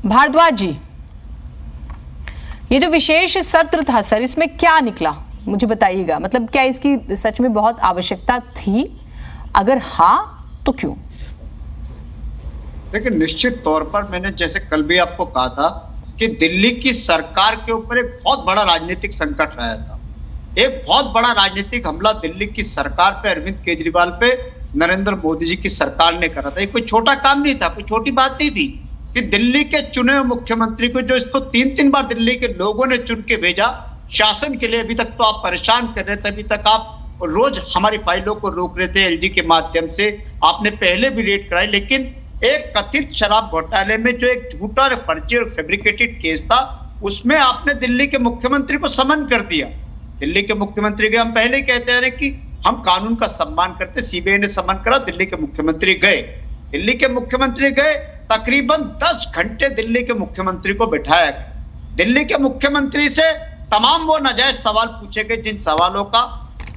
भारद्वाज जी, ये जो विशेष सत्र था सर, इसमें क्या निकला मुझे बताइएगा। मतलब क्या इसकी सच में बहुत आवश्यकता थी? अगर हाँ तो क्यों? देखिए, निश्चित तौर पर मैंने जैसे कल भी आपको कहा था कि दिल्ली की सरकार के ऊपर एक बहुत बड़ा राजनीतिक संकट रहा था। एक बहुत बड़ा राजनीतिक हमला दिल्ली की सरकार पे, अरविंद केजरीवाल पे नरेंद्र मोदी जी की सरकार ने करा था। ये कोई छोटा काम नहीं था, कोई छोटी बात नहीं थी कि दिल्ली के चुने हुए मुख्यमंत्री को, जो इसको 3-3 बार दिल्ली के लोगों ने चुन के भेजा शासन के लिए, अभी तक तो आप परेशान कर रहे थे, अभी तक आप रोज हमारी फाइलों को रोक रहे थे एलजी के माध्यम से, आपने पहले भी रेड कराई, लेकिन एक कथित शराब घोटाले में जो एक झूठा और फर्जी और फैब्रिकेटेड केस था, उसमें आपने दिल्ली के मुख्यमंत्री को समन कर दिया। दिल्ली के मुख्यमंत्री के, हम पहले ही कहते आ रहे कि हम कानून का सम्मान करते, सीबीआई ने समन करा, दिल्ली के मुख्यमंत्री गए। दिल्ली के मुख्यमंत्री गए, तकरीबन 10 घंटे दिल्ली के मुख्यमंत्री को बिठाया गया। दिल्ली के मुख्यमंत्री से तमाम वो नाजायज सवाल पूछे गए जिन सवालों का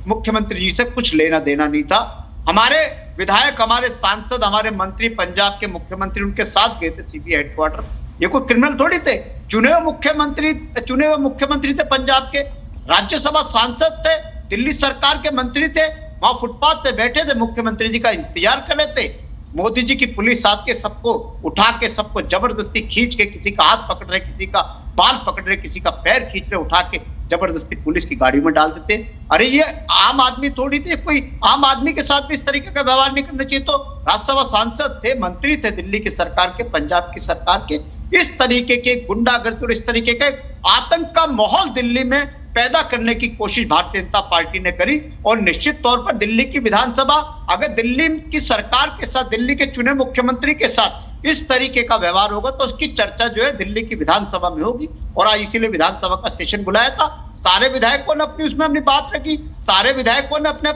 मुख्यमंत्री जी से कुछ लेना देना नहीं था। हमारे विधायक, हमारे सांसद, हमारे मंत्री पंजाब के मुख्यमंत्री उनके साथ गए थे सीबीआई हेडक्वार्टर। ये कोई क्रिमिनल थोड़ी थे, चुने हुए मुख्यमंत्री थे, पंजाब के राज्यसभा सांसद थे, दिल्ली सरकार के मंत्री थे, वहां फुटपाथ पे बैठे थे, मुख्यमंत्री जी का इंतजार कर रहे थे। मोदी जी की पुलिस आके सबको उठा के, सबको जबरदस्ती खींच के, किसी का हाथ पकड़ रहे, किसी का बाल पकड़ रहे, किसी का पैर खींच रहे, उठा के जबरदस्ती पुलिस की गाड़ी में डाल देते। अरे ये आम आदमी थोड़ी थे, कोई आम आदमी के साथ भी इस तरीके का व्यवहार नहीं करना चाहिए। तो राज्यसभा सांसद थे, मंत्री थे दिल्ली की सरकार के, पंजाब की सरकार के, इस तरीके के गुंडागर्दी और इस तरीके के आतंक का माहौल दिल्ली में पैदा करने की कोशिश भारतीय जनता पार्टी ने करी। और निश्चित तौर पर दिल्ली की विधानसभा, अगर दिल्ली की सरकार के साथ, दिल्ली के चुने मुख्यमंत्री के साथ इस तरीके का व्यवहार होगा तो उसकी चर्चा जो है दिल्ली की विधानसभा में होगी। और आज इसीलिए विधानसभा का सेशन बुलाया था। सारे विधायकों ने अपनी बात रखी, सारे विधायकों ने अपने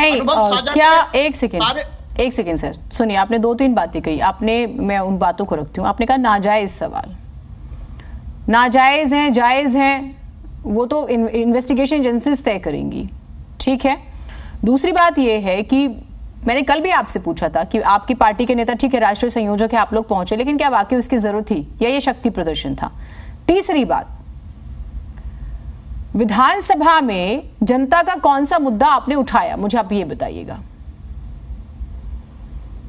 अनुभव साझा किए। एक सेकेंड सर, सुनिए, आपने 2-3 बातें कही, आपने, मैं उन बातों को रखती हूँ। आपने कहा नाजायज सवाल, नाजायज हैं, जायज हैं, वो तो इन्वेस्टिगेशन एजेंसीज तय करेंगी, ठीक है। दूसरी बात ये है कि मैंने कल भी आपसे पूछा था कि आपकी पार्टी के नेता, ठीक है, राष्ट्रीय संयोजक है, आप लोग पहुंचे, लेकिन क्या वाकई उसकी जरूरत थी या ये शक्ति प्रदर्शन था? तीसरी बात, विधानसभा में जनता का कौन सा मुद्दा आपने उठाया, मुझे आप ये बताइएगा।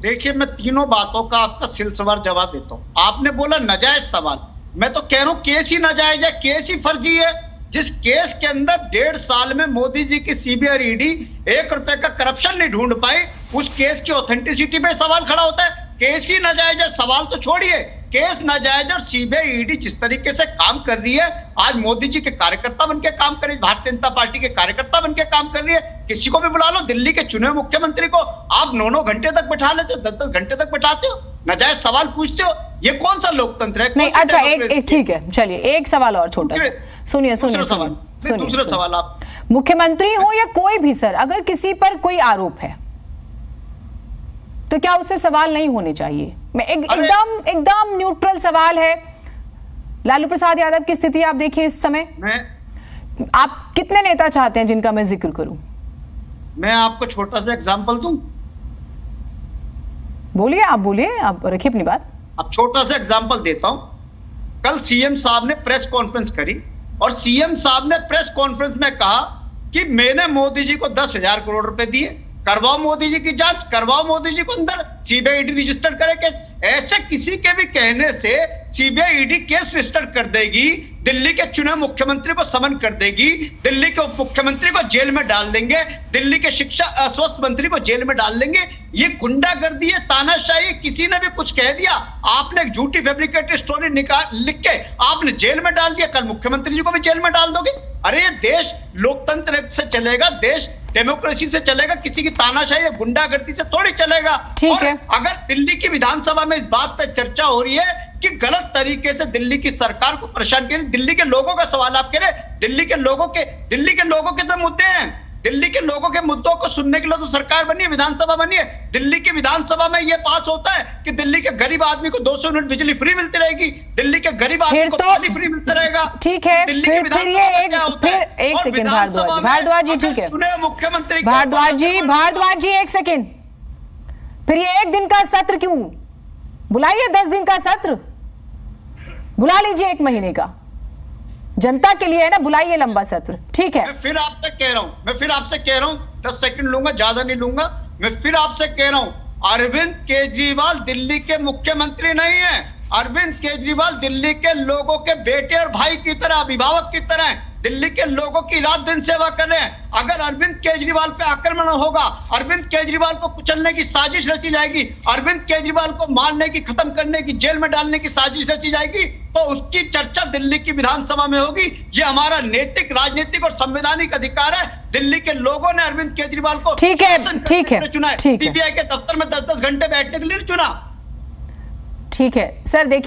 देखिए, मैं तीनों बातों का आपका सिलसिलेवार जवाब देता हूं। आपने बोला नाजायज सवाल, मैं तो कह रहा हूं केस ही नाजायज है, केस ही फर्जी है। जिस केस के अंदर 1.5 साल में मोदी जी की सीबीआई ईडी 1 रुपए का करप्शन नहीं ढूंढ पाई, उस केस की ऑथेंटिसिटी पे सवाल खड़ा होता है। केस ही नाजायज है, सवाल तो छोड़िए, केस नाजायज। और सीबीआई ईडी जिस तरीके से काम कर रही है, आज मोदी जी के कार्यकर्ता बनके काम कर रही है, भारतीय जनता पार्टी के कार्यकर्ता बनके काम कर रही है। किसी को भी बुला लो, दिल्ली के चुने मुख्यमंत्री को आप 9-9 घंटे तक बैठा लेते हो, 10-10 घंटे तक बैठाते हो, नाजायज सवाल पूछते हो। ये कौन सा लोकतंत्र है? नहीं, अच्छा, एक ठीक है, चलिए एक सवाल और छोटा सा, सुनिए। दूसरा सवाल, आप मुख्यमंत्री हो या कोई भी सर, अगर किसी पर कोई आरोप है तो क्या उससे सवाल नहीं होने चाहिए? मैं एकदम न्यूट्रल सवाल है। लालू प्रसाद यादव की स्थिति आप देखिए इस समय, आप कितने नेता चाहते हैं जिनका मैं जिक्र करूं? मैं आपको छोटा सा एग्जांपल दूं? बोलिए, आप बोलिए, आप रखिए अपनी बात। अब छोटा सा एग्जांपल देता हूं। कल सीएम साहब ने प्रेस कॉन्फ्रेंस करी और सीएम साहब ने प्रेस कॉन्फ्रेंस में कहा कि मैंने मोदी जी को 10,000 करोड़ रुपए दिए, करवाओ मोदी जी की जांच, करवाओ मोदी जी को अंदर, सीबीआई ईडी रजिस्टर करे केस। ऐसे किसी के भी कहने से सीबीआई ईडी केस रजिस्टर कर देगी, दिल्ली के चुने मुख्यमंत्री को समन कर देगी, दिल्ली के उप मुख्यमंत्री को जेल में डाल देंगे, दिल्ली के शिक्षा स्वास्थ्य मंत्री को जेल में डाल देंगे। ये गुंडागर्दी है, तानाशाही। किसी ने भी कुछ कह दिया, आपने एक झूठी फैब्रिकेटेड स्टोरी लिख के आपने जेल में डाल दिया, कल मुख्यमंत्री जी को भी जेल में डाल दोगे। अरे ये देश लोकतंत्र से चलेगा, देश डेमोक्रेसी से चलेगा, किसी की तानाशाही या गुंडागर्दी से थोड़ी चलेगा। ठीक है। अगर दिल्ली की विधानसभा में इस बात पे चर्चा हो रही है कि गलत तरीके से दिल्ली की सरकार को परेशान किया, दिल्ली के लोगों का सवाल आप कह रहे, दिल्ली के लोगों के तो मुद्दे हैं, दिल्ली के लोगों के मुद्दों को सुनने के लिए तो सरकार बनी है, विधानसभा बनी है। दिल्ली की विधानसभा में यह पास होता है कि दिल्ली के गरीब आदमी को 200 यूनिट बिजली फ्री मिलती रहेगी, दिल्ली के गरीब आदमी को पानी फ्री मिलता रहेगा। ठीक है, फिर एक सेकंड भारद्वाज जी, ठीक है मुख्यमंत्री भारद्वाज जी, एक सेकंड, फिर ये 1 दिन का सत्र क्यों? बुलाइए 10 दिन का सत्र। बुला लीजिए 1 महीने का, जनता के लिए है ना, बुलाइए लंबा सत्र, ठीक है। मैं फिर आपसे कह रहा हूं 10 सेकंड लूंगा, ज्यादा नहीं लूंगा। मैं फिर आपसे कह रहा हूं, अरविंद केजरीवाल दिल्ली के मुख्यमंत्री नहीं है। अरविंद केजरीवाल दिल्ली के लोगों के बेटे और भाई की तरह, अभिभावक की तरह दिल्ली के लोगों की रात दिन सेवा कर रहे हैं। अगर अरविंद केजरीवाल पे आक्रमण होगा, अरविंद केजरीवाल को कुचलने की साजिश रची जाएगी, अरविंद केजरीवाल को मारने की, खत्म करने की, जेल में डालने की साजिश रची जाएगी, तो उसकी चर्चा दिल्ली की विधानसभा में होगी। ये हमारा नैतिक, राजनीतिक और संवैधानिक अधिकार है। दिल्ली के लोगों ने अरविंद केजरीवाल को ठीक है, ठीक है, चुना है, ठीक है। सीबीआई के दफ्तर में 10-10 घंटे बैठने के लिए चुना। ठीक है सर, देखिए